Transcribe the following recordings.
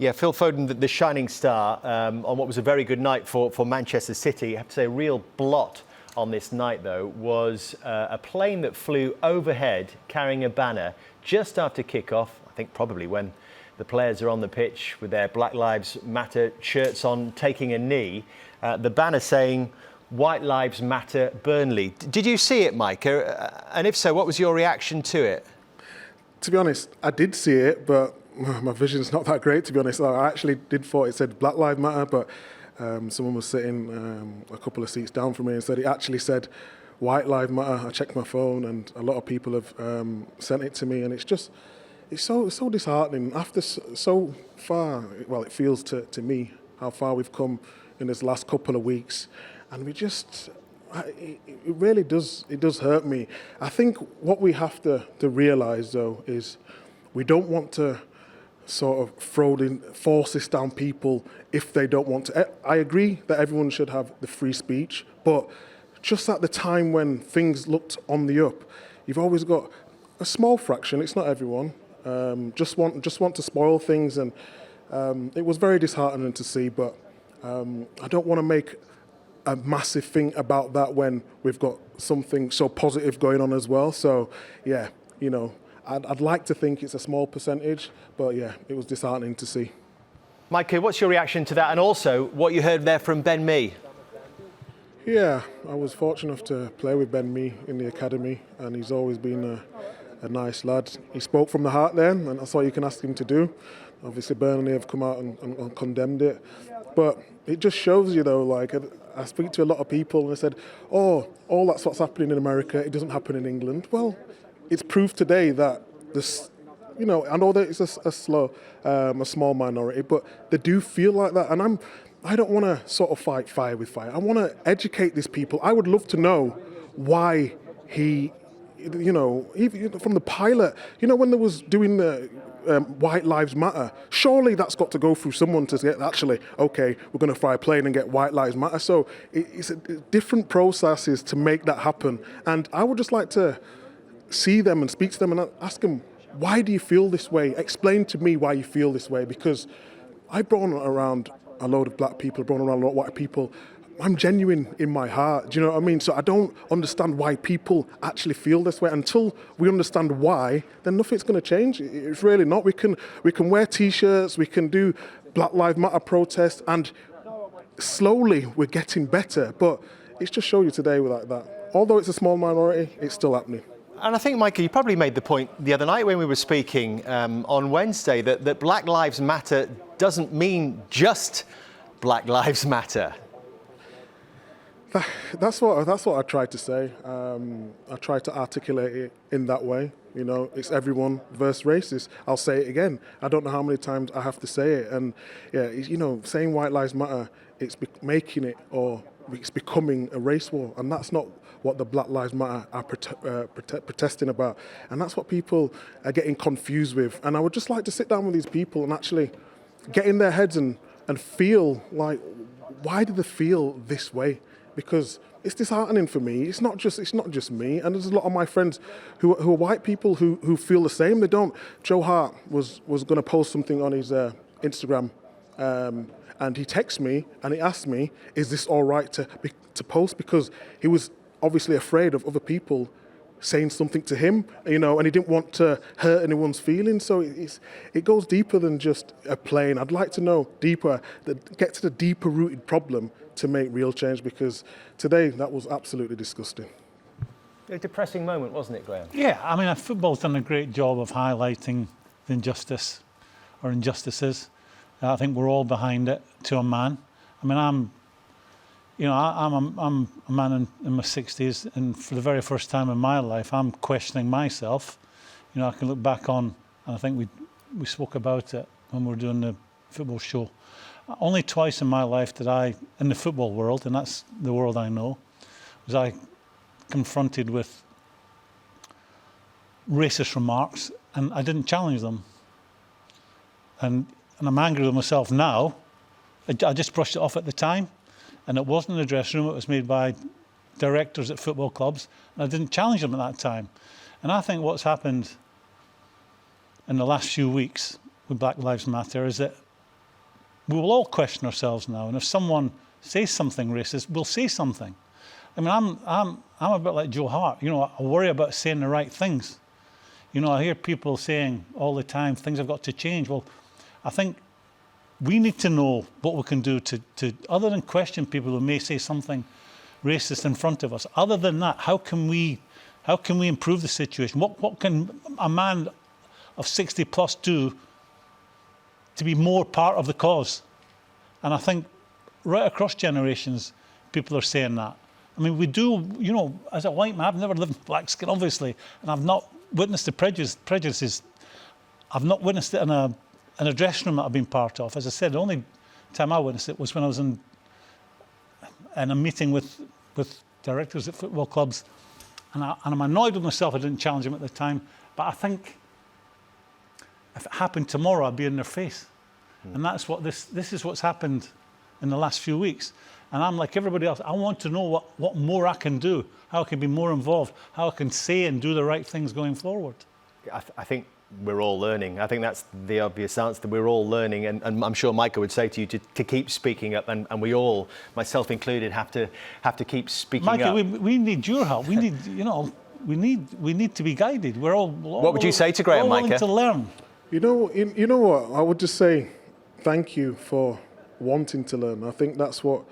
Yeah, Phil Foden, the shining star on what was a very good night for Manchester City. I have to say, a real blot on this night, though, was a plane that flew overhead carrying a banner just after kick-off, I think probably when the players are on the pitch with their Black Lives Matter shirts on, taking a knee. The banner saying, "White Lives Matter, Burnley." Did you see it, Micah? And if so, what was your reaction to it? To be honest, I did see it, but my vision's not that great, to be honest. I actually did thought it said Black Lives Matter, but someone was sitting a couple of seats down from me and said it actually said White Lives Matter. I checked my phone, and a lot of people have sent it to me, and it's so disheartening. After so far, well, it feels to me how far we've come in this last couple of weeks, and it really does hurt me. I think what we have to realise, though, is we don't want to sort of force this down people if they don't want to. I agree that everyone should have the free speech, but just at the time when things looked on the up, you've always got a small fraction, it's not everyone, just want to spoil things, and it was very disheartening to see, but I don't want to make a massive thing about that when we've got something so positive going on as well. So yeah, I'd like to think it's a small percentage, but yeah, it was disheartening to see. Micah, what's your reaction to that, and also what you heard there from Ben Mee? Yeah, I was fortunate enough to play with Ben Mee in the academy, and he's always been a nice lad. He spoke from the heart then, and that's all you can ask him to do. Obviously, Burnley have come out and condemned it, but it just shows you, though, like, I speak to a lot of people and they said, "Oh, all that's what's happening in America, it doesn't happen in England." Well, it's proved today that this, I know that it's a small minority, but they do feel like that. And I don't want to sort of fight fire with fire. I want to educate these people. I would love to know why he, even from the pilot, when they was doing the White Lives Matter, surely that's got to go through someone to get, actually, okay, we're going to fly a plane and get White Lives Matter. So it's different processes to make that happen. And I would just like to see them and speak to them and ask them, why do you feel this way? Explain to me why you feel this way, because I've brought around a load of black people, brought around a lot of white people. I'm genuine in my heart, do you know what I mean? So I don't understand why people actually feel this way. Until we understand why, then nothing's going to change. It's really not. We can wear T-shirts, we can do Black Lives Matter protests, and slowly we're getting better. But it's just show you today like that. Although it's a small minority, it's still happening. And I think, Micah, you probably made the point the other night when we were speaking on Wednesday that Black Lives Matter doesn't mean just Black Lives Matter. That's what I tried to say. I tried to articulate it in that way. It's everyone versus racist. I'll say it again. I don't know how many times I have to say it. And yeah, saying White Lives Matter, it's making it, or it's becoming a race war, and that's not what the Black Lives Matter are protesting about. And that's what people are getting confused with. And I would just like to sit down with these people and actually get in their heads and feel like, why do they feel this way? Because it's disheartening for me. It's not just me. And there's a lot of my friends who are white people who feel the same. They don't. Joe Hart was going to post something on his Instagram, and he texted me and he asked me, "Is this all right to post?" Because he was obviously afraid of other people saying something to him, and he didn't want to hurt anyone's feelings. So it goes deeper than just a plane. I'd like to know deeper, get to the deeper rooted problem to make real change, because today that was absolutely disgusting. A depressing moment, wasn't it, Graham? Yeah, I mean, football's done a great job of highlighting the injustice or injustices. I think we're all behind it to a man. I mean, I'm a man in my 60s, and for the very first time in my life, I'm questioning myself. I can look back on, and I think we spoke about it when we were doing the football show. Only twice in my life did I, in the football world, and that's the world I know, was I confronted with racist remarks, and I didn't challenge them. And I'm angry with myself now. I just brushed it off at the time. And it wasn't in the dressing room, it was made by directors at football clubs, and I didn't challenge them at that time. And I think what's happened in the last few weeks with Black Lives Matter is that we will all question ourselves now. And if someone says something racist, we'll say something. I mean, I'm a bit like Joe Hart. You know, I worry about saying the right things. You know, I hear people saying all the time, things have got to change. Well, I think we need to know what we can do to other than question people who may say something racist in front of us. Other than that, how can we improve the situation? What can a man of 60 plus do to be more part of the cause? And I think right across generations, people are saying that. I mean, we do, you know, as a white man, I've never lived with black skin, obviously, and I've not witnessed the prejudices. I've not witnessed it in a dressing room that I've been part of. As I said, the only time I witnessed it was when I was in a meeting with directors at football clubs, and I'm annoyed with myself I didn't challenge them at the time, but I think if it happened tomorrow, I'd be in their face. And that's what this is what's happened in the last few weeks. And I'm like everybody else, I want to know what more I can do, how I can be more involved, how I can say and do the right things going forward. I think we're all learning. I think that's the obvious answer, that we're all learning. And I'm sure Micah would say to you to keep speaking up, and we all, myself included, have to keep speaking Micah, up. we need your help. We need, you know, we need to be guided. We're all what would you say to Graham, willing Micah? to learn. You know what? I would just say thank you for wanting to learn. I think that's what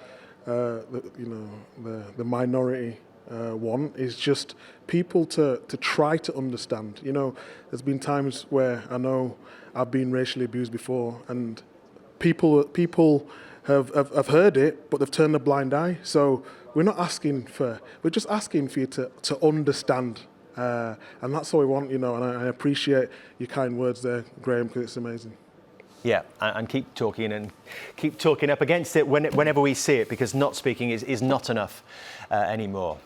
the minority want, is just people to try to understand. You know, there's been times where I know I've been racially abused before, and people have heard it, but they've turned a blind eye. So we're just asking for you to understand. And that's all we want, you know, and I appreciate your kind words there, Graham, because it's amazing. Yeah, and keep talking up against it whenever we see it, because not speaking is not enough anymore.